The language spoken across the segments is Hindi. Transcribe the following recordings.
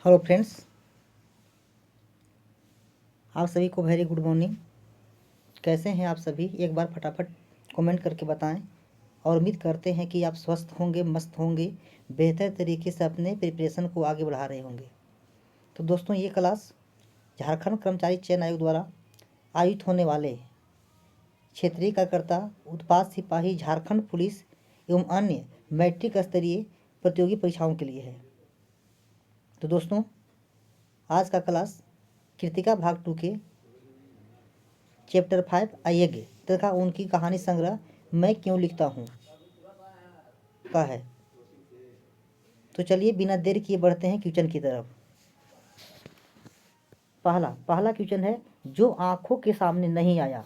हेलो फ्रेंड्स, आप सभी को वेरी गुड मॉर्निंग। कैसे हैं आप सभी? एक बार फटाफट कमेंट करके बताएं और उम्मीद करते हैं कि आप स्वस्थ होंगे, मस्त होंगे, बेहतर तरीके से अपने प्रिपरेशन को आगे बढ़ा रहे होंगे। तो दोस्तों, ये क्लास झारखंड कर्मचारी चयन आयोग द्वारा आयोजित होने वाले क्षेत्रीय कार्यकर्ता, उत्पाद सिपाही, झारखंड पुलिस एवं अन्य मैट्रिक स्तरीय प्रतियोगी परीक्षाओं के लिए है। तो दोस्तों, आज का क्लास कृतिका भाग 2 के चैप्टर 5 अयज्ञ तथा उनकी कहानी संग्रह मैं क्यों लिखता हूँ का है। तो चलिए बिना देर किए बढ़ते हैं क्वेश्चन की तरफ। पहला क्वेश्चन है, जो आंखों के सामने नहीं आया,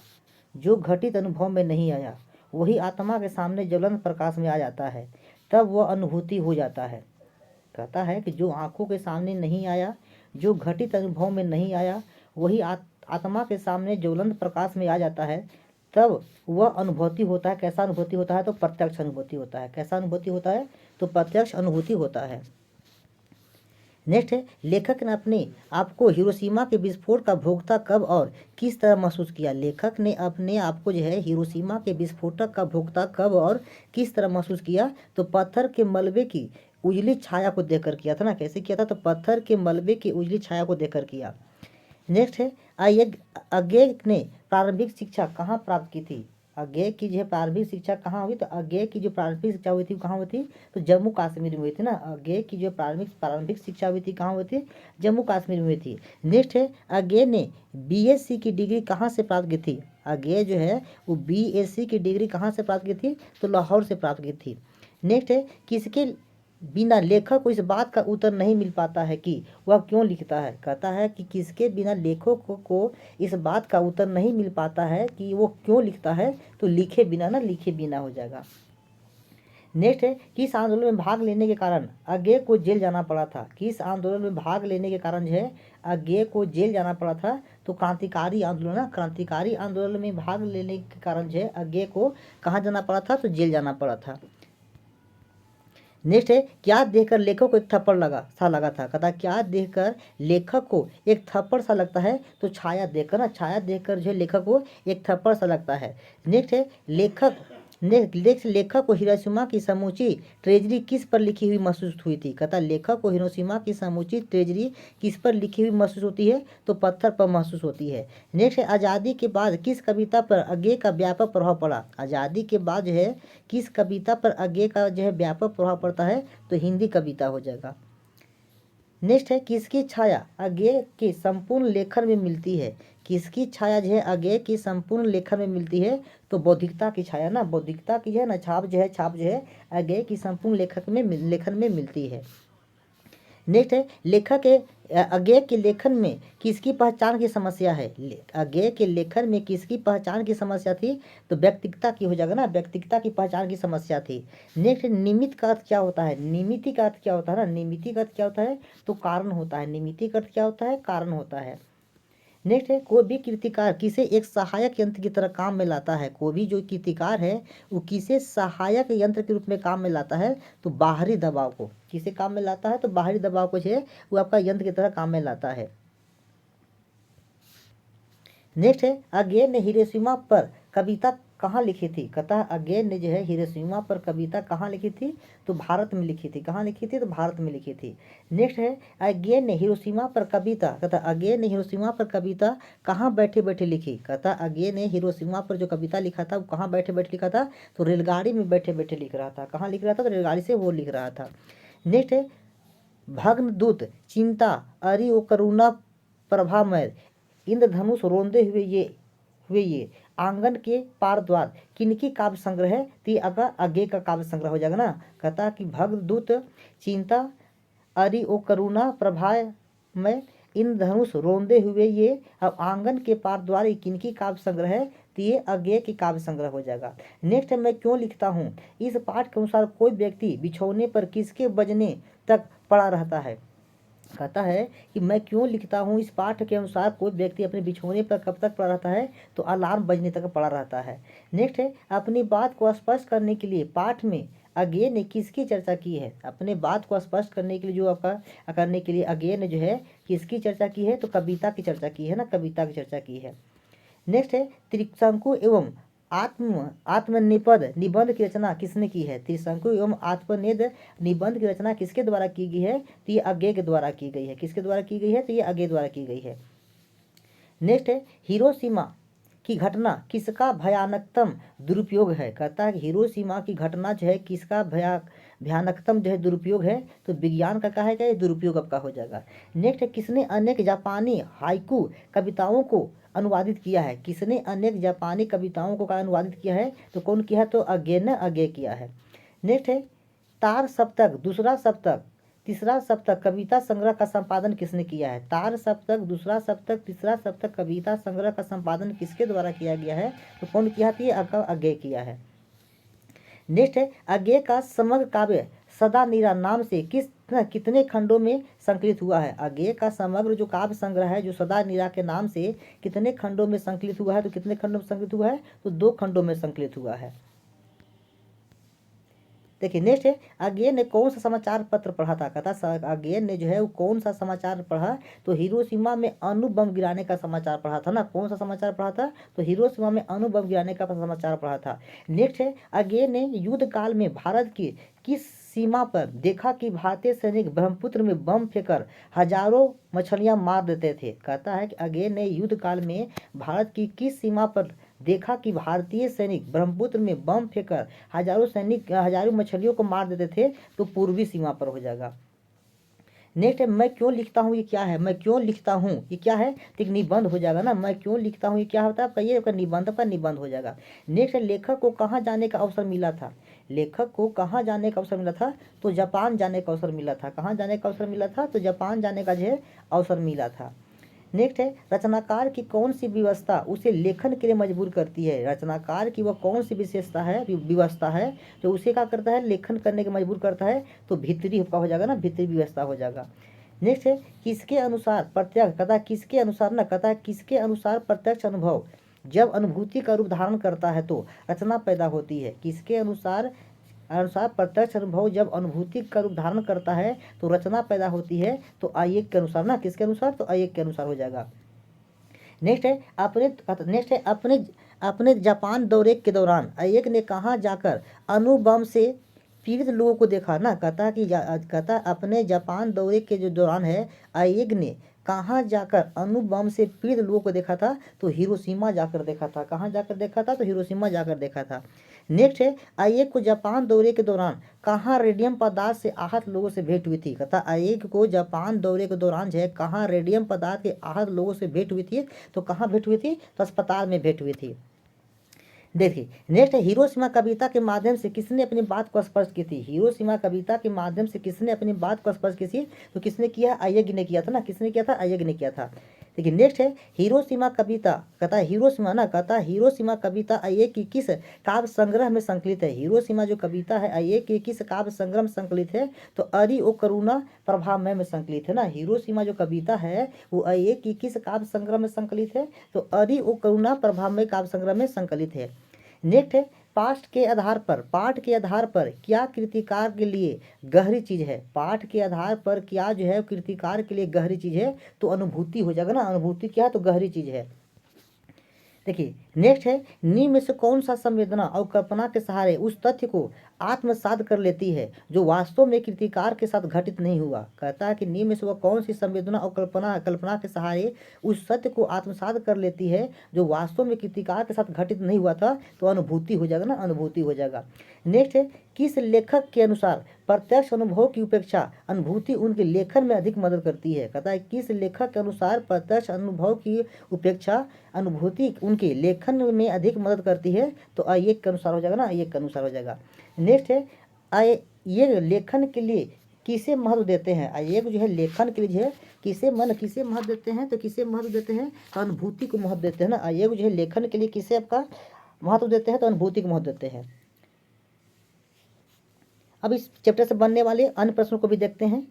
जो घटित अनुभव में नहीं आया, वही आत्मा के सामने ज्वलंत प्रकाश में आ जाता है, तब वह अनुभूति हो जाता है। कहता है कि जो आंखों के सामने नहीं आया, जो घटित अनुभव में नहीं आया, वही आत्मा के सामने ज्वलंत प्रकाश में आ जाता है, तब वह अनुभूति होता है। कैसा अनुभूति होता है? तो प्रत्यक्ष अनुभूति होता है। कैसा अनुभूति होता है? तो प्रत्यक्ष अनुभूति होता है। नेक्स्ट है, लेखक ने अपने आप को हिरोशिमा के विस्फोट का भोक्ता कब और किस तरह महसूस किया? लेखक ने अपने आप को जो है हिरोशिमा के विस्फोटक का भोक्ता कब और किस तरह महसूस किया? तो पत्थर के मलबे की उजली छाया को देखकर किया था ना। कैसे किया था? तो पत्थर के मलबे की उजली छाया को देखकर किया। नेक्स्ट है, अज्ञेय ने प्रारंभिक शिक्षा कहाँ प्राप्त की थी? अज्ञेय की जो है प्रारंभिक शिक्षा कहाँ हुई? तो अज्ञेय की जो प्रारंभिक शिक्षा हुई थी कहाँ हुई थी? तो जम्मू कश्मीर में हुई थी ना। अज्ञेय की जो प्रारंभिक शिक्षा हुई थी कहाँ हुई थी? जम्मू कश्मीर में हुई थी। नेक्स्ट है, अज्ञेय ने बीएससी की डिग्री कहाँ से प्राप्त की थी? अज्ञेय जो है वो बीएससी की डिग्री कहाँ से प्राप्त की थी? तो लाहौर से प्राप्त की थी। नेक्स्ट है, किसके बिना लेखक को इस बात का उत्तर नहीं मिल पाता है कि वह क्यों लिखता है? कहता है कि किसके बिना लेखक को इस बात का उत्तर नहीं मिल पाता है कि वो क्यों लिखता है? तो लिखे बिना हो जाएगा। नेक्स्ट है, किस आंदोलन में भाग लेने के कारण अज्ञेय को जेल जाना पड़ा था? किस आंदोलन में भाग लेने के कारण जो है अज्ञेय को जेल जाना पड़ा था? तो क्रांतिकारी आंदोलन। क्रांतिकारी आंदोलन में भाग लेने के कारण जो है अज्ञेय को कहाँ जाना पड़ा था? तो जेल जाना पड़ा था। नेक्स्ट है, क्या देखकर लेखक को एक थप्पड़ लगा था? कहता क्या देखकर लेखक को एक थप्पड़ सा लगता है? तो छाया देखकर ना, छाया देखकर जो है लेखक को एक थप्पड़ सा लगता है। नेक्स्ट है, लेखक को हिरोशिमा की समूची ट्रेजरी किस पर लिखी हुई महसूस हुई थी? कहता लेखक को हिरोशिमा की समूची ट्रेजरी किस पर लिखी हुई महसूस होती है? तो पत्थर पर महसूस होती है। नेक्स्ट है, आज़ादी के बाद किस कविता पर अज्ञेय का व्यापक प्रभाव पड़ा? आज़ादी के बाद जो है किस कविता पर अज्ञेय का जो है व्यापक प्रभाव पड़ता है? तो हिंदी कविता हो जाएगा। नेक्स्ट है, किसकी छाया अज्ञेय के संपूर्ण लेखन में मिलती है? किसकी छाया जो है अज्ञेय की संपूर्ण लेखन में मिलती है? तो बौद्धिकता की छाया ना, बौद्धिकता की है ना छाप जो है अज्ञेय की संपूर्ण लेखन में मिलती है। नेक्स्ट है, लेखक के अज्ञेय के लेखन में किसकी पहचान की समस्या है? अज्ञेय के लेखन में किसकी पहचान की समस्या थी? तो व्यक्तिगता की हो जाएगा ना, व्यक्तिगता की पहचान की समस्या थी। नेक्स्ट, निमित्त का अर्थ क्या होता है? निमित्ति का अर्थ क्या होता है ना? निमित्ति का अर्थ क्या होता है? तो कारण होता है। निमित्ति का अर्थ क्या होता है? कारण होता है। नेक्स्ट है, कोई भी कीर्तिकार किसे एक सहायक यंत्र की तरह काम में लाता है? कोई भी जो कीर्तिकार है वो किसे सहायक यंत्र के रूप में काम में लाता है? तो बाहरी दबाव को। किसे काम में लाता है? तो बाहरी दबाव को जो है वो आपका यंत्र की तरह काम में लाता है। नेक्स्ट है, अज्ञेय ने हिरोशिमा पर कविता कहाँ लिखी थी? कहता अज्ञेय ने जो है हिरोशिमा पर कविता कहाँ लिखी थी? तो भारत में लिखी थी। कहाँ लिखी थी? तो भारत में लिखी थी। नेक्स्ट है, अज्ञेय ने हिरोशिमा पर कविता, कहता अज्ञेय ने हिरोशिमा पर कविता कहाँ बैठे बैठे लिखी? कहता अज्ञेय ने हिरोशिमा पर जो कविता लिखा था वो कहाँ बैठे बैठे लिखा था? तो रेलगाड़ी में बैठे बैठे लिख रहा था। कहाँ लिख रहा था? तो रेलगाड़ी से वो लिख रहा था। नेक्स्ट है, भग्न दूत चिंता अरि ओ करुणा प्रभामय इंद्रधनुष रोंदे हुए ये आंगन के पार द्वार किनकी काव्य संग्रह है? तो अगर अज्ञेय का काव्य संग्रह हो जाएगा ना। कहता कि भगदूत चिंता अरि ओ करुणा प्रभाय में इंद्रधनुष रोंदे हुए ये अब आंगन के पार द्वार ये किनकी काव्य संग्रह है? तो ये अज्ञेय की काव्य संग्रह हो जाएगा। नेक्स्ट, मैं क्यों लिखता हूँ? इस पाठ के अनुसार कोई व्यक्ति बिछौने पर किसके बजने तक पड़ा रहता है? कहता है कि मैं क्यों लिखता हूँ, इस पाठ के अनुसार कोई व्यक्ति अपने बिछौने पर कब तक पड़ा रहता है? तो अलार्म बजने तक पड़ा रहता है। नेक्स्ट है, अपनी बात को स्पष्ट करने के लिए पाठ में अगेन ने किसकी चर्चा की है? अपने बात को स्पष्ट करने के लिए जो आपका करने के लिए अगेन ने जो है किसकी चर्चा की है? तो कविता की चर्चा की है ना, कविता की चर्चा की है। नेक्स्ट है त्रिशंकु एवं आत्मनिपद निबंध की रचना किसने की है? त्रिशंकु एवं आत्मनिद निबंध की रचना किसके द्वारा की गई है? तो ये अज्ञे के द्वारा की गई है। किसके द्वारा की गई है? तो ये अज्ञे द्वारा की गई है। नेक्स्ट है हिरोशिमा की घटना किसका भयानकतम दुरुपयोग है? कहता है कि हिरोशिमा की घटना जो है किसका भयानकतम जो है दुरुपयोग है? तो विज्ञान का है क्या? ये दुरुपयोग आपका हो जाएगा। नेक्स्ट है किसने अनेक जापानी हाइकू कविताओं को अनुवादित किया है? किसने अनेक जापानी कविताओं को अनुवादित किया है? तो कौन किया? तो अज्ञे ने अज्ञे किया है। नेक्स्ट है तार सप्तक दूसरा सप्तक तीसरा सप्तक कविता संग्रह का संपादन किसने किया है? तार सप्तक दूसरा सप्तक तीसरा सप्तक कविता संग्रह का संपादन किसके द्वारा किया गया है? तो कौन किया? तो ये अज्ञे किया है। नेक्स्ट है अज्ञे का समग्र काव्य सदा नीरा नाम से कितने खंडों में संकलित हुआ है? अज्ञे का समग्र जो काव्य संग्रह है जो सदा नीरा के नाम से कितने खंडों में संकलित हुआ है? तो कितने खंडों में संकलित हुआ है? तो 2 खंडों में संकलित हुआ है। देखिए नेक्स्ट है अज्ञे ने कौन सा समाचार पत्र पढ़ा था? कहता अज्ञे ने जो है वो कौन सा समाचार पढ़ा? तो हिरोशिमा में अणु बम गिराने का समाचार पढ़ा था ना। कौन सा समाचार पढ़ा था? तो हिरोशिमा में अणु बम गिराने का समाचार पढ़ा था। नेक्स्ट है अज्ञे ने युद्ध काल में भारत की किस सीमा पर देखा कि भारतीय सैनिक ब्रह्मपुत्र में बम फेंकर हजारों मछलियां मार देते थे? कहता है कि अज्ञे ने युद्ध काल में भारत की किस सीमा पर देखा कि भारतीय सैनिक ब्रह्मपुत्र में बम फेंकर हजारों मछलियों को मार देते थे? तो पूर्वी सीमा पर हो जाएगा। नेक्स्ट है मैं क्यों लिखता हूँ, ये क्या है? मैं क्यों लिखता हूँ ये क्या है? तो एक निबंध हो जाएगा ना। मैं क्यों लिखता हूँ ये क्या होता है आपका? ये आपका निबंध का निबंध हो जाएगा। नेक्स्ट है लेखक को कहाँ जाने का अवसर मिला था? लेखक को कहाँ जाने का अवसर मिला था? तो जापान जाने का अवसर मिला था। कहाँ जाने का अवसर मिला था? तो जापान जाने का जो है अवसर मिला था। नेक्स्ट है रचनाकार की कौन सी व्यवस्था उसे लेखन के लिए मजबूर करती है? रचनाकार की वह कौन सी विशेषता है व्यवस्था है जो उसे क्या करता है? लेखन करने के मजबूर करता है? तो भीतरी हो जाएगा ना, भीतरी व्यवस्था हो जाएगा। नेक्स्ट है किसके अनुसार प्रत्यक्ष कहता है किसके अनुसार ना कहता है किसके अनुसार प्रत्यक्ष अनुभव जब अनुभूति का रूप धारण करता है तो रचना पैदा होती है? किसके अनुसार प्रत्यक्ष अनुभव जब अनुभूति का रूप धारण करता है तो रचना पैदा होती है? तो आयेक के अनुसार ना। किसके अनुसार? तो आयेक के अनुसार हो जाएगा। नेक्स्ट है अपने जापान दौरे के दौरान आयेक ने कहाँ जाकर अणुबम से पीड़ित लोगों को देखा ना। कहता अपने जापान दौरे के जो दौरान है आयेक ने कहाँ जाकर अणुबम से पीड़ित लोगों को देखा था? तो हिरोशिमा जाकर देखा था। कहाँ जाकर देखा था? तो हिरोशिमा जाकर देखा था। नेक्स्ट है आयेक को जापान दौरे के दौरान कहाँ रेडियम पदार्थ से आहत लोगों से भेंट हुई थी? कहता आयेक को जापान दौरे के दौरान जो है कहाँ रेडियम पदार्थ के आहत लोगों से भेंट हुई थी? तो कहाँ भेंट हुई थी? तो अस्पताल में भेंट हुई थी। देखिए नेक्स्ट है हिरोशिमा कविता के माध्यम से किसने अपनी बात को स्पष्ट की थी? हिरोशिमा कविता के माध्यम से किसने अपनी बात को स्पष्ट की थी? तो किसने किया? आयेक ने किया था ना। किसने किया था? आयेक ने किया था। देखिए नेक्स्ट है हिरोशिमा कविता कहता है हिरोशिमा ना कहता है हिरोशिमा कविता आयेक की किस काव्य संग्रह में संकलित है? हिरोशिमा जो कविता है आयेक की किस काव्य संग्रह में संकलित है? तो अरि ओ करुणा प्रभामय में संकलित है ना। हिरोशिमा जो कविता है वो आयेक की किस काव्य संग्रह में संकलित है? तो अरि ओ करुणा प्रभामय काव्य संग्रह में संकलित है। नेक्स्ट है पाठ के आधार पर क्या कृतिकार के लिए गहरी चीज है? पाठ के आधार पर क्या जो है कृतिकार के लिए गहरी चीज है? तो अनुभूति हो जाएगा ना। अनुभूति क्या है? तो गहरी चीज है। देखिए नेक्स्ट है नींव में से कौन सा संवेदना और कल्पना के सहारे उस तथ्य को आत्मसात कर लेती है जो वास्तव में कृतिकार के साथ घटित नहीं हुआ? कहता है कि नींव में से वह कौन सी संवेदना और कल्पना के सहारे उस सत्य को आत्मसात कर लेती है जो वास्तव में कृतिकार के साथ घटित नहीं हुआ था? तो अनुभूति हो जाएगा ना। अनुभूति हो जाएगा। नेक्स्ट है किस लेखक के अनुसार प्रत्यक्ष अनुभव की उपेक्षा अनुभूति उनके लेखन में अधिक मदद करती है? कहता है किस लेखक के अनुसार प्रत्यक्ष अनुभव की उपेक्षा अनुभूति उनके लेखन में अधिक मदद करती है? तो आयेक के अनुसार हो जाएगा ना। आयेक के अनुसार हो जाएगा। नेक्स्ट है ये लेखन के लिए किसे महत्व देते हैं? आयेक जो है लेखन के लिए जो है किसे महत्व देते हैं? तो किसे महत्व देते हैं? तो अनुभूति को महत्व देते हैं ना। आयेक जो है लेखन के लिए किसे आपका महत्व देते हैं? तो अनुभूति को महत्व देते हैं। अब इस चैप्टर से बनने वाले अन्य प्रश्नों को भी देखते हैं।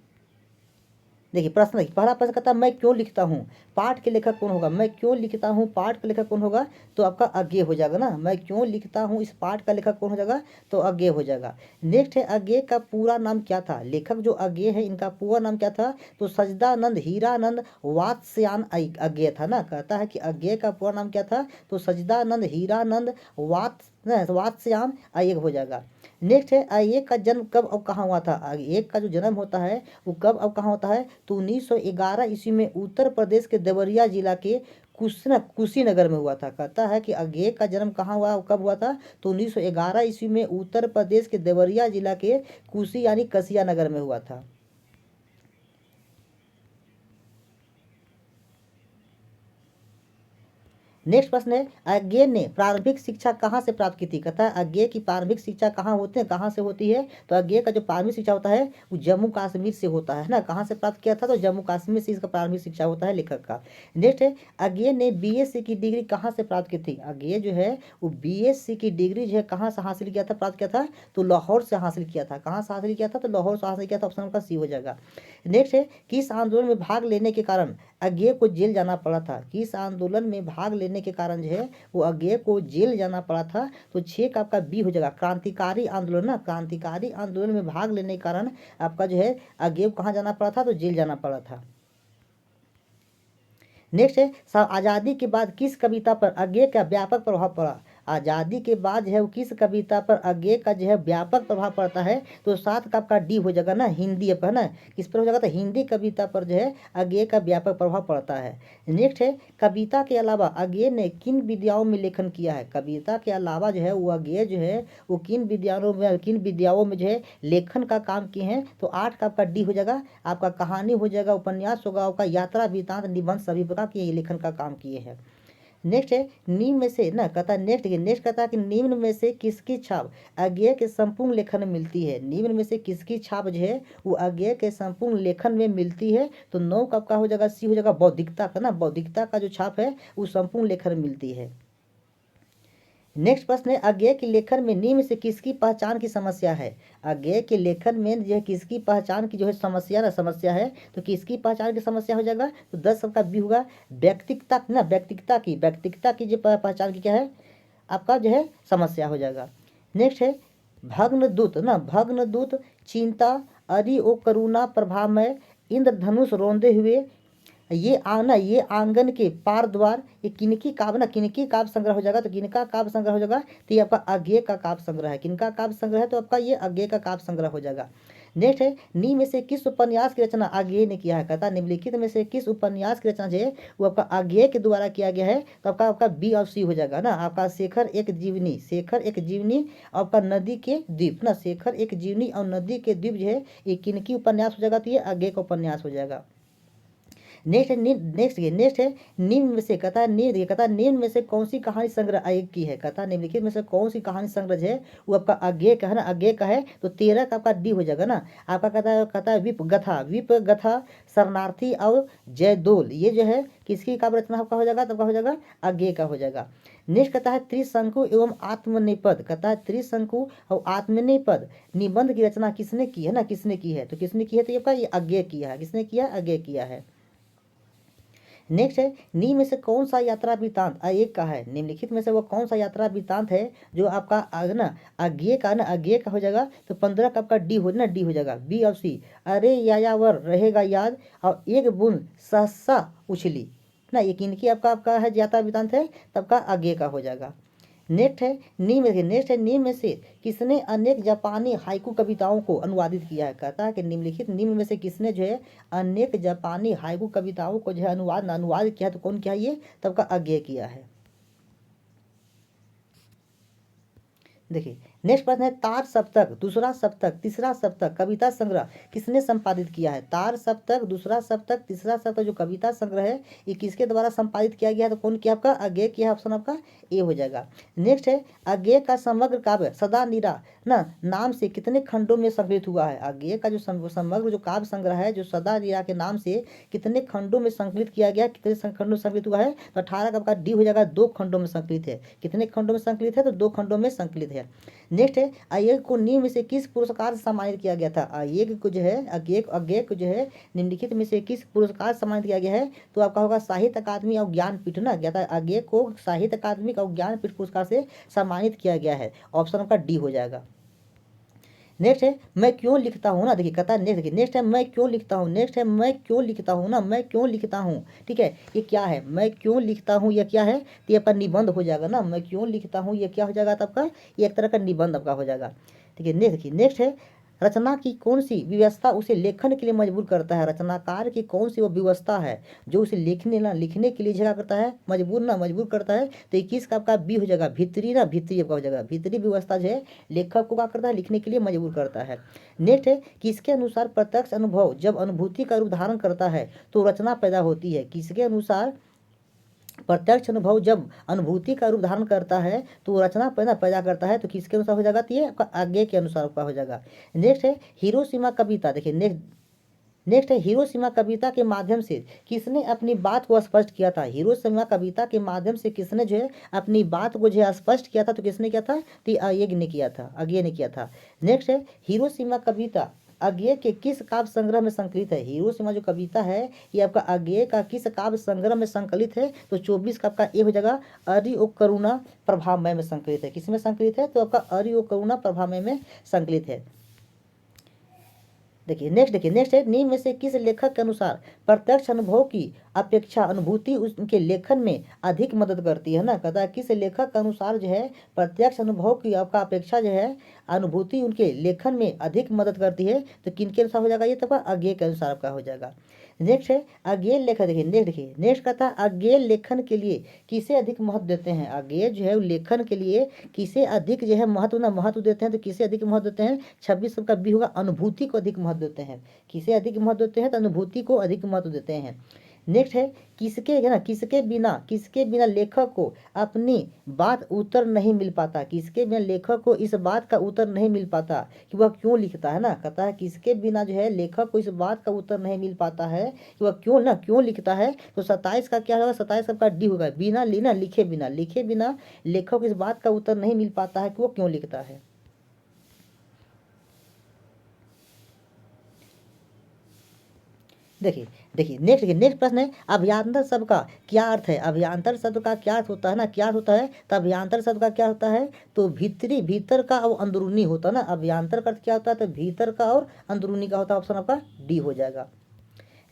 देखिए प्रश्न, देखिए पहला प्रश्न कहता है मैं क्यों लिखता हूँ, पाठ के लेखक कौन होगा, मैं क्यों लिखता हूँ पाठ का लेखक कौन होगा, तो आपका अज्ञेय हो जाएगा ना, मैं क्यों लिखता हूँ इस पाठ का लेखक कौन हो जाएगा, तो अज्ञेय हो जाएगा। नेक्स्ट है अज्ञेय का पूरा नाम क्या था, लेखक जो अज्ञेय है इनका पूरा नाम क्या था, तो सजदानंद हीरानंद वात्स्यायन अज्ञेय था ना, कहता है कि अज्ञेय का पूरा नाम क्या था, तो सजदानंद हीरानंद वात्स्यायन अय्यर हो जाएगा। नेक्स्ट है अय्यर का जन्म कब और कहाँ हुआ था, अय्यर का जो जन्म होता है वो कब और कहाँ होता है, तो 1911 ईस्वी में उत्तर प्रदेश के देवरिया जिला के कुशीनगर में हुआ था। कहता है कि अज्ञेय का जन्म कहाँ हुआ और कब हुआ था, तो 1911 ईस्वी में उत्तर प्रदेश के देवरिया जिला के कुशी यानी कसिया नगर में हुआ था। नेक्स्ट प्रश्न है अज्ञेय ने प्रारंभिक शिक्षा कहाँ से प्राप्त की थी, कहता है अज्ञेय की प्रारंभिक शिक्षा कहाँ होते हैं, कहाँ से होती है, तो अज्ञेय का जो प्रारंभिक शिक्षा होता है वो जम्मू कश्मीर से होता है ना, कहाँ से प्राप्त किया था, तो जम्मू कश्मीर से इसका प्रारंभिक शिक्षा होता है लेखक का। नेक्स्ट है अज्ञेय ने बीएससी की डिग्री कहाँ से प्राप्त की थी, अज्ञेय जो है वो बीएससी की डिग्री जो है कहाँ से हासिल किया था, प्राप्त किया था, तो लाहौर से हासिल किया था, कहाँ से हासिल किया था, तो लाहौर से हासिल किया था, ऑप्शन नंबर सी हो जाएगा। नेक्स्ट है किस आंदोलन में भाग लेने के कारण अज्ञेय को जेल जाना पड़ा था, किस आंदोलन में भाग लेने के कारण जो है वो अज्ञेय को जेल जाना पड़ा था, तो 6 का आपका बी हो जाएगा, क्रांतिकारी आंदोलन ना, क्रांतिकारी आंदोलन में भाग लेने के कारण आपका जो है अज्ञेय को कहाँ जाना पड़ा था, तो जेल जाना पड़ा था। नेक्स्ट है आज़ादी के बाद किस कविता पर अज्ञेय का व्यापक प्रभाव पड़ा, आज़ादी के बाद जो है वो किस कविता पर अज्ञेय का जो है व्यापक प्रभाव पड़ता है, तो 7 का आपका डी हो जाएगा ना, हिंदी पर ना, किस पर हो जाएगा, तो हिंदी कविता पर जो है अज्ञेय का व्यापक प्रभाव पड़ता है। नेक्स्ट है कविता के अलावा अज्ञेय ने किन विद्याओं में लेखन किया है, कविता के अलावा जो है वो अज्ञेय जो है वो किन विद्याओं में जो है लेखन का काम किए हैं, तो 8 का आपका डी हो जाएगा, आपका कहानी हो जाएगा, उपन्यास होगा, आपका यात्रा वृत्तांत निबंध सभी प्रकार के लेखन का काम किए हैं। नेक्स्ट है निम्न में से ना, कहता है नेक्स्ट कहता है कि निम्न में से किसकी छाप अज्ञेय के संपूर्ण लेखन में मिलती है, निम्न में से किसकी छाप जो है वो अज्ञेय के संपूर्ण लेखन में मिलती है, तो 9 कब का हो जाएगा, सी हो जाएगा, बौद्धिकता का ना, बौद्धिकता का जो छाप है वो संपूर्ण लेखन में मिलती है। नेक्स्ट प्रश्न है अज्ञेय के लेखन में निम्न से किसकी पहचान की समस्या है, अज्ञेय के लेखन में जो है किसकी पहचान की जो है समस्या है, तो किसकी पहचान की समस्या हो जाएगा, तो 10 सबका बी होगा, व्यक्तिगता ना, व्यक्तिगता की जो पहचान की क्या है आपका जो है समस्या हो जाएगा। नेक्स्ट है भग्न दूत चिंता अरि ओ करुणा प्रभामय इंद्रधनुष रोंदे हुए ये आंगन के पार द्वार, ये किनकी काव्य संग्रह हो जाएगा, तो किनका काव्य संग्रह हो जाएगा, तो ये आपका अज्ञेय का काव्य संग्रह है, किनका काव्य संग्रह है, तो आपका ये अज्ञेय का काव्य संग्रह हो जाएगा। नेक्स्ट है नी में से किस उपन्यास की रचना अज्ञेय ने किया है, कहता निम्नलिखित में से किस उपन्यास की रचना जो है वो आपका अज्ञेय के द्वारा किया गया है, तो आपका बी और सी हो जाएगा ना, आपका शेखर एक जीवनी आपका नदी के द्वीप ना, शेखर एक जीवनी और नदी के द्वीप जो है ये किनकी उपन्यास हो जाएगा, तो ये अज्ञेय का उपन्यास हो जाएगा। नेक्स्ट है निम्न में से कहता है निम्न में से कौन सी कहानी संग्रह आयोग की है, कहता है निम्नलिखित में से कौन सी कहानी संग्रह है वो आपका अज्ञेय का है ना, अज्ञेय का है, तो 13 का आपका डी हो जाएगा ना, आपका कहता है विप गथा शरणार्थी और जयदोल, ये जो है किसकी काव्य रचना आपका हो जाएगा, तब का हो जाएगा अज्ञेय का हो जाएगा। नेक्स्ट कहता है त्रिशंकु एवं आत्मनिपद, कहता है त्रिशंकु और आत्मनिपद निबंध की रचना किसने की है ना, किसने की है, तो किसने की है, तो ये आपका ये अज्ञेय किया है, किसने किया, अज्ञेय किया है। नेक्स्ट है निम्न में से कौन सा यात्रा वृत्तांत एक का है, निम्नलिखित में से वो कौन सा यात्रा वृत्तांत है जो आपका ना अज्ञेय का हो जाएगा, तो 15 का आपका डी हो जाएगा, बी और सी, अरे यायावर रहेगा याद और एक बूंद सहसा उछली ना, ये किनकी आपका है यात्रा वृत्तांत है, तब का अज्ञेय का हो जाएगा। नेक्स्ट है निम्न में से किसने अनेक जापानी हाइकू कविताओं को अनुवादित किया है, कहता है कि निम्न में से किसने जो है अनेक जापानी हाइकू कविताओं को जो है अनुवाद किया, तो कौन किया ये, तब का अज्ञेय किया है। देखिए नेक्स्ट प्रश्न है तार सप्तक दूसरा सप्तक तीसरा सप्तक कविता संग्रह किसने संपादित किया है, तार सप्तक दूसरा सप्तक तीसरा सप्तक जो कविता संग्रह है ये किसके द्वारा संपादित किया गया है, तो कौन किया आपका अज्ञेय किया, ऑप्शन आपका ए हो जाएगा। नेक्स्ट है अज्ञेय का समग्र काव्य सदा निरा ना नाम से कितने खंडों में संकलित हुआ है, अज्ञेय का जो समग्र जो काव्य संग्रह है जो सदा निरा के नाम से कितने खंडों में संकलित किया गया, कितने खंडों में संकलित हुआ है, तो 18 का आपका डी हो जाएगा, 2 खंडों में संकलित है, कितने खंडों में संकलित है, तो 2 खंडों में संकलित है। नेक्स्ट है, अय्यग को निम्न में से किस पुरस्कार से सम्मानित किया गया था? अय्यग को जो है अय्यग को जो है निम्नलिखित में से किस पुरस्कार से सम्मानित किया गया है? तो आपका होगा साहित्य अकादमी और ज्ञानपीठ ना, क्या था? अय्यग को साहित्य अकादमी और ज्ञानपीठ पुरस्कार से सम्मानित किया गया है। ऑप्शन आपका डी हो जाएगा। नेक्स्ट है, मैं क्यों लिखता हूँ ना, देखिए कहता है नेक्स्ट, देखिए नेक्स्ट है, मैं क्यों लिखता हूँ। नेक्स्ट है, मैं क्यों लिखता हूँ ना, मैं क्यों लिखता हूँ। ठीक है, ये क्या है? मैं क्यों लिखता हूँ, ये क्या है? तो ये आपका निबंध हो जाएगा ना। मैं क्यों लिखता हूँ, ये क्या हो जाएगा? तो आपका ये एक तरह का निबंध आपका हो जाएगा। ठीक है, नेक्स्ट देखिए, नेक्स्ट है, रचना की कौन सी व्यवस्था उसे लेखन के लिए मजबूर करता है? रचनाकार की कौन सी वो व्यवस्था है जो उसे लिखने के लिए जगह करता है, मजबूर करता है? तो 21 का आपका बी हो जाएगा, भीतरी ना, भीतरी आपका हो जाएगा। भीतरी व्यवस्था जो है लेखक को क्या करता है? लिखने के लिए मजबूर करता है। नेक्स्ट है, किसके अनुसार प्रत्यक्ष अनुभव जब अनुभूति का रूप धारण करता है तो रचना पैदा होती है? किसके अनुसार प्रत्यक्ष अनुभव जब अनुभूति का रूप धारण करता है तो रचना पैदा करता है? तो किसके अनुसार हो जाएगा? तो ये आपका आगे के अनुसार आपका हो जाएगा। नेक्स्ट है, हिरोशिमा कविता, देखिए नेक्स्ट है, हिरोशिमा कविता के माध्यम से किसने अपनी बात को स्पष्ट किया था? हिरोशिमा कविता के माध्यम से किसने जो है अपनी बात को जो है स्पष्ट किया था? तो किसने किया था? तो अय्यग ने किया था, अय्यग ने किया था। नेक्स्ट है, हिरोशिमा कविता अय्यग के किस काव्य संग्रह में संकलित है? हिरोशिमा जो कविता है ये आपका अय्यग का किस काव्य संग्रह में संकलित है? तो 24 का आपका ए हो जाएगा, अरि ओ करुणा प्रभामय में संकलित है। किसमें संकलित है? तो आपका अरि ओ करुणा प्रभामय में संकलित है। देखिए नेक्स्ट है, निम्न में से किस लेखक के अनुसार प्रत्यक्ष अनुभव की अपेक्षा अनुभूति उनके लेखन में अधिक मदद करती है ना? कहता है किस लेखक के अनुसार जो है प्रत्यक्ष अनुभव की आपका अपेक्षा जो है अनुभूति उनके लेखन में अधिक मदद करती है? तो किनके अनुसार हो जाएगा? ये तो आपका अज्ञेय के अनुसार आपका हो जाएगा। नेक्स्ट है, अज्ञेय लेखन, देखिए नेक्स्ट कहता है अज्ञेय लेखन के लिए किसे अधिक महत्व देते हैं? अज्ञेय जो है लेखन के लिए किसे अधिक जो है महत्व देते हैं? तो किसे अधिक महत्व देते हैं? 26 का बी होगा, अनुभूति को अधिक महत्व देते हैं। किसे अधिक महत्व देते हैं? तो अनुभूति को अधिक महत्व देते हैं। नेक्स्ट है, किसके बिना लेखक को अपनी बात उत्तर नहीं मिल पाता? किसके बिना लेखक को इस बात का उत्तर नहीं मिल पाता कि वह क्यों लिखता है ना? कहता है किसके बिना जो है लेखक को इस बात का उत्तर नहीं मिल पाता है कि वह क्यों लिखता है? तो 27 का क्या होगा? 27 का डी होगा, बिना लिखे बिना लेखक को इस बात का उत्तर नहीं मिल पाता है कि वो क्यों लिखता है। नेक्स्ट प्रश्न है, अभ्यांतर शब्द का क्या अर्थ है? अभ्यांतर शब्द का क्या अर्थ होता है ना? क्या अर्थ होता है? तो अभ्यांतर शब्द का क्या होता है? तो भीतर का और अंदरूनी होता है ना। अभ्यांतर का अर्थ क्या होता है? तो भीतर का और अंदरूनी का होता है। ऑप्शन आपका डी हो जाएगा।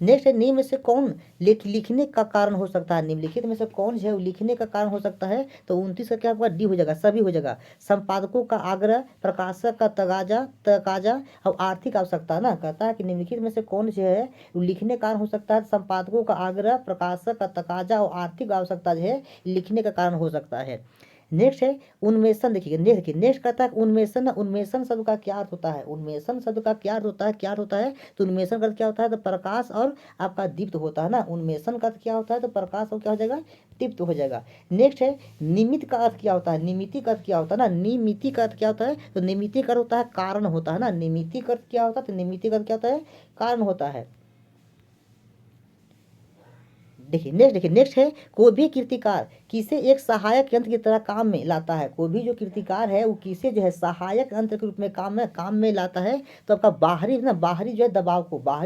नेक्स्ट है, निम्न में से कौन लिखने का कारण हो सकता है? निम्नलिखित में से कौन जो है लिखने का कारण हो सकता है? तो 29 का क्या होगा? डी हो जाएगा, सभी हो जाएगा। संपादकों का आग्रह, प्रकाशक का तकाजा और आर्थिक आवश्यकता ना। कहता है कि निम्नलिखित में से कौन जो है लिखने का कारण हो सकता है? संपादकों का आग्रह, प्रकाशक का तकाजा और आर्थिक आवश्यकता जो है लिखने का कारण हो सकता है। नेक्स्ट है उन्मेषण, देखिए नेक्स्ट कहता है उन्मेषण शब्द का क्या अर्थ होता है? उन्मेषण शब्द का क्या अर्थ होता है? तो उन्मेषण का अर्थ क्या होता है? तो प्रकाश और आपका दीप्त होता है ना। उन्मेषण का अर्थ क्या होता है? तो प्रकाश और क्या हो जाएगा? दीप्त हो जाएगा। नेक्स्ट है, निमित्त का अर्थ क्या होता है? निमित्ति का अर्थ क्या होता है ना? निमित्ति का अर्थ क्या होता है? तो निमित्ति का अर्थ होता है कारण होता है ना। निमित्ति का अर्थ क्या होता है? तो निमित्ति का अर्थ क्या होता है? कारण होता है। नेक्स्ट है, कोई भी कीर्तिकार किसे एक सहायक यंत्र की तरह काम में लाता है? कोई भी जो कीर्तिकार है वो किसे जो है सहायक यंत्र के रूप में काम में लाता है? तो आपका बाहरी जो है बाहरी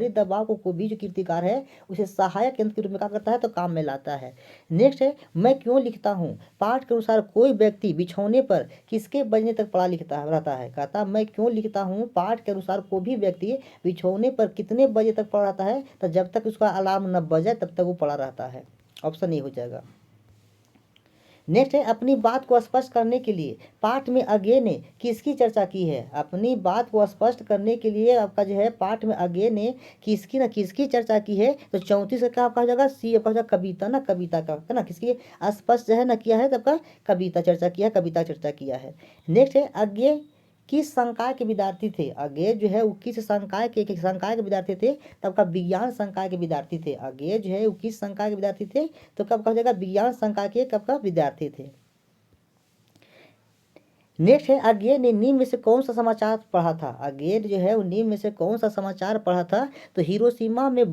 दबाव को कोई भी जो कीर्तिकार है उसे सहायक यंत्र के रूप में क्या करता है? तो काम में लाता है। नेक्स्ट है, मैं क्यों लिखता हूँ पाठ के अनुसार कोई व्यक्ति बिछौने पर किसके बजने तक पड़ा लिखता रहता है? कहता मैं क्यों लिखता हूँ पाठ के अनुसार कोई भी व्यक्ति बिछौने पर कितने बजे तक पड़ा रहता है? तो जब तक उसका अलार्म न बजे तब तक वो पड़ा रहता है। ऑप्शन ए हो जाएगा। नेक्स्ट है, अपनी बात को स्पष्ट करने के लिए पाठ में अज्ञेय ने किसकी चर्चा की है? अपनी बात को स्पष्ट करने के लिए आपका जो है पाठ में अज्ञेय ने किसकी चर्चा की है? तो 34 का आपका हो जाएगा सी आपका हो जाएगा कविता ना, कविता का है ना। किसकी स्पष्ट जो है ना किया है? तब का कविता चर्चा किया है। नेक्स्ट है, अज्ञेय किस संकाय के विद्यार्थी थे? अज्ञेय जो है वो किस संकाय के विद्यार्थी थे? तब का विज्ञान संकाय के विद्यार्थी थे। अज्ञेय जो है वो किस संकाय के विद्यार्थी थे? तो कब का हो जाएगा? विज्ञान संकाय के कब का विद्यार्थी थे। नेक्स्ट है, अज्ञेय ने निम्न में से कौन सा समाचार पढ़ा था? अज्ञेय जो है वो निम्न में से कौन सा समाचार पढ़ा था? तो हिरोशिमा में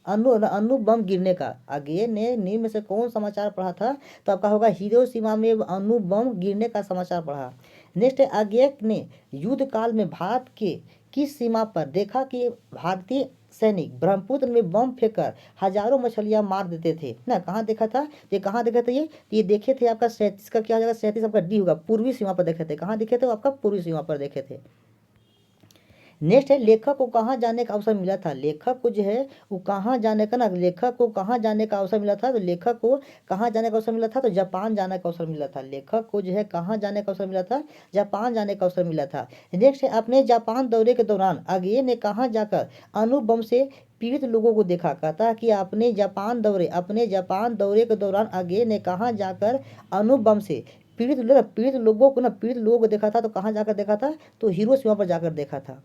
अणु बम गिरने का। अज्ञेय ने निम्न में से कौन समाचार पढ़ा था? तो आपका होगा हिरोशिमा में अणु बम गिरने का समाचार पढ़ा। नेक्स्ट है, अज्ञेय ने युद्ध काल में भारत के किस सीमा पर देखा कि भारतीय सैनिक ब्रह्मपुत्र में बम फेंककर हजारों मछलियां मार देते थे ना? कहाँ देखा था? ये कहाँ देखा था? ये देखे थे आपका 37 का क्या हो जाएगा? 37 आपका डी होगा, पूर्वी सीमा पर देखे थे। कहाँ देखे थे? आपका पूर्वी सीमा पर देखे थे। नेक्स्ट है, लेखक को कहाँ जाने का अवसर मिला था? लेखक को जो है वो कहाँ जाने का ना, लेखक को कहाँ जाने का अवसर मिला था? तो लेखक को कहाँ जाने का अवसर मिला था? तो जापान जाने का अवसर मिला था। लेखक को जो है कहाँ जाने का अवसर मिला था? जापान जाने का अवसर मिला था। नेक्स्ट है, अपने जापान दौरे के दौरान अज्ञेय ने कहाँ जाकर अणु बम से पीड़ित लोगों को देखा? कहता है कि अपने जापान दौरे के दौरान अज्ञेय ने कहाँ जाकर अणु बम से पीड़ित लोगों को देखा था। तो कहाँ जाकर देखा था? तो हिरोशिमा पर जाकर देखा था।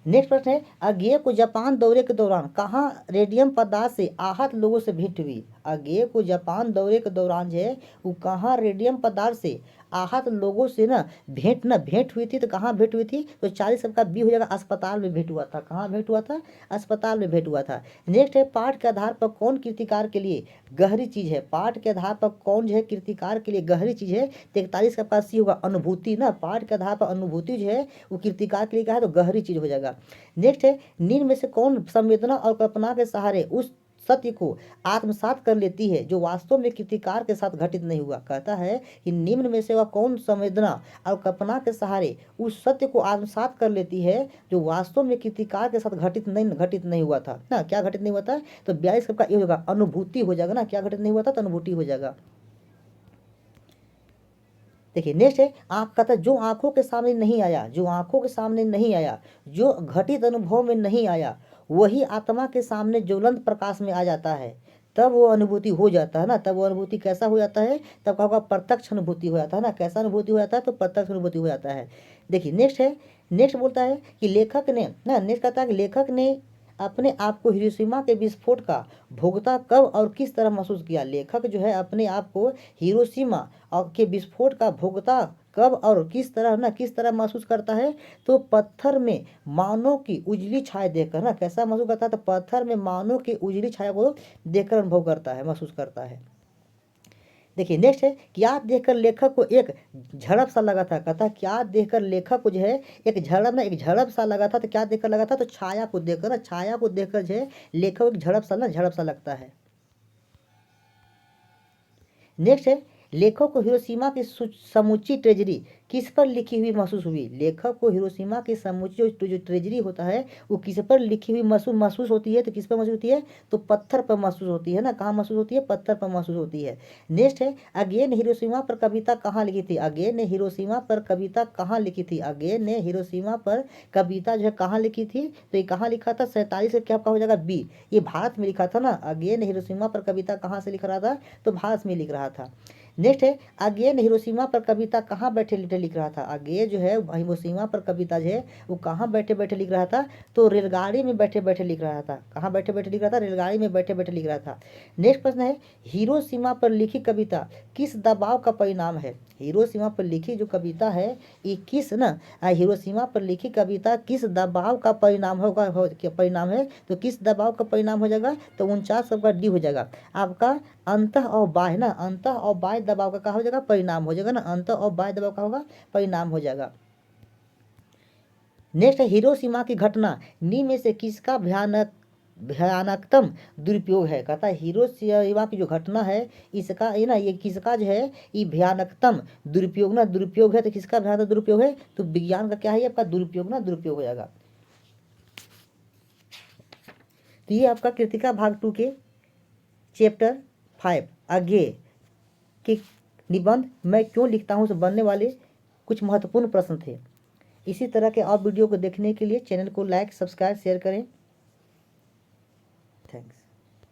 नेक्स्ट प्रश्न है, अज्ञेय को जापान दौरे के दौरान कहाँ रेडियम पदार्थ से आहत लोगों से भेंट हुई? अज्ञेय को जापान दौरे के दौरान जो है वो कहाँ रेडियम पदार्थ से आहत लोगों से भेंट हुई थी? तो कहाँ भेंट हुई थी? तो 40 सबका बी हो जाएगा, अस्पताल में भेंट हुआ था। कहाँ भेंट हुआ था? अस्पताल में भेंट हुआ था। नेक्स्ट है, पाठ के आधार पर कौन कीर्तिकार के लिए गहरी चीज है? पाठ के आधार पर कौन जो है कीर्तिकार के लिए गहरी चीज है? 43 का सी होगा, अनुभूति ना। पाठ के आधार पर अनुभूति जो है वो कीर्तिकार के लिए क्या है? तो गहरी चीज हो जाएगा। नेक्स्ट है, निम्न में से कौन संवेदना और कल्पना के सहारे उस सत्य को आत्मसात कर लेती है जो वास्तव में कीर्तिकार के साथ घटित नहीं हुआ? कहता है कि निम्न में से वह कौन संवेदना और कल्पना के सहारे उस सत्य को आत्मसात कर लेती है जो वास्तव में कीर्तिकार के साथ घटित नहीं हुआ था ना? क्या घटित नहीं हुआ था? तो 42 का ये होगा, अनुभूति हो जाएगा ना। क्या घटित नहीं हुआ था? तो अनुभूति हो जाएगा। देखिए नेक्स्ट है, आँख का था जो आंखों के सामने नहीं आया, जो घटित अनुभव में नहीं आया, वही आत्मा के सामने ज्वलंत प्रकाश में आ जाता है। तब वो अनुभूति हो जाता है ना। तब वो अनुभूति कैसा हो जाता है? तब क्या होगा? प्रत्यक्ष अनुभूति हो जाता है ना। कैसा अनुभूति हो जाता है? तो प्रत्यक्ष अनुभूति हो जाता है। देखिए नेक्स्ट है, नेक्स्ट बोलता है कि लेखक ने ना, नेक्स्ट कहता है कि लेखक ने अपने आप को हिरोशिमा के विस्फोट का भोगता कब और किस तरह महसूस किया? लेखक जो है अपने आप को हिरोशिमा और के विस्फोट का भोगता कब और किस तरह महसूस करता है? तो पत्थर में मानव की उजली छाया देखकर ना। कैसा महसूस करता है? तो पत्थर में मानव की उजली छाया को देखकर अनुभव करता है, महसूस करता है। देखिए नेक्स्ट है, क्या देखकर लेखक को एक झड़प सा लगा था? कहता है क्या देखकर लेखक को जो है एक झड़प सा लगा था। तो क्या देखकर लगा था? तो छाया को देखकर जो है लेखक को एक झड़प सा लगता है। नेक्स्ट है, लेखक को हिरोशिमा की समूची ट्रेजरी किस पर लिखी हुई महसूस हुई? लेखक को हिरोशिमा की समूची जो ट्रेजरी होता है वो किस पर लिखी हुई महसूस होती है? तो किस पर महसूस होती है? तो पत्थर पर महसूस होती है ना। कहाँ महसूस होती है? पत्थर पर महसूस होती है। नेक्स्ट है, अज्ञेय ने हिरोशिमा पर कविता कहाँ लिखी थी? अज्ञेय ने हिरोशिमा पर कविता कहाँ लिखी थी? अज्ञेय ने हिरोशिमा पर कविता जो है कहाँ लिखी थी? तो ये कहाँ लिखा था? 47 से क्या हो जाएगा? बी। ये भारत में लिखा था ना। अज्ञेय ने हिरोशिमा पर कविता कहाँ से लिख रहा था? तो भारत में लिख रहा था। नेक्स्ट है, अज्ञेय ने हिरोशिमा पर कविता कहाँ बैठे लिख रहा था? अज्ञेय जो है हिरोशिमा पर कविता जो है वो कहाँ बैठे बैठे लिख रहा था? तो रेलगाड़ी में बैठे बैठे लिख रहा था। कहाँ बैठे बैठे लिख रहा था? रेलगाड़ी में बैठे बैठे लिख रहा था। नेक्स्ट प्रश्न है, हिरोशिमा पर लिखी कविता किस दबाव का परिणाम है? हिरोशिमा पर लिखी जो कविता है ये हिरोशिमा पर लिखी कविता किस दबाव का परिणाम परिणाम है? तो किस दबाव का परिणाम हो जाएगा? तो 49 सबका डी हो जाएगा आपका। अंतः और बाह्य ना, अंतः और बाह्य दबाव का क्या हो जाएगा? परिणाम हो जाएगा ना। अंतः और बाह्य दबाव का होगा? परिणाम हो जाएगा। नेक्स्ट है, हिरोशिमा की घटना निम्न में से किसका भयानकतम दुरुपयोग है? कहता है हिरोशिमा की जो घटना है इसका ये किसका जो है ये भयानकतम दुरुपयोग है। तो किसका भयानक दुरुपयोग है? तो विज्ञान का क्या है? आपका दुरुपयोग हो जाएगा। तो ये आपका कृतिका भाग 2 के चैप्टर 5 अज्ञेय के निबंध मैं क्यों लिखता हूँ से बनने वाले कुछ महत्वपूर्ण प्रश्न थे। इसी तरह के और वीडियो को देखने के लिए चैनल को लाइक, सब्सक्राइब, शेयर करें। थैंक्स।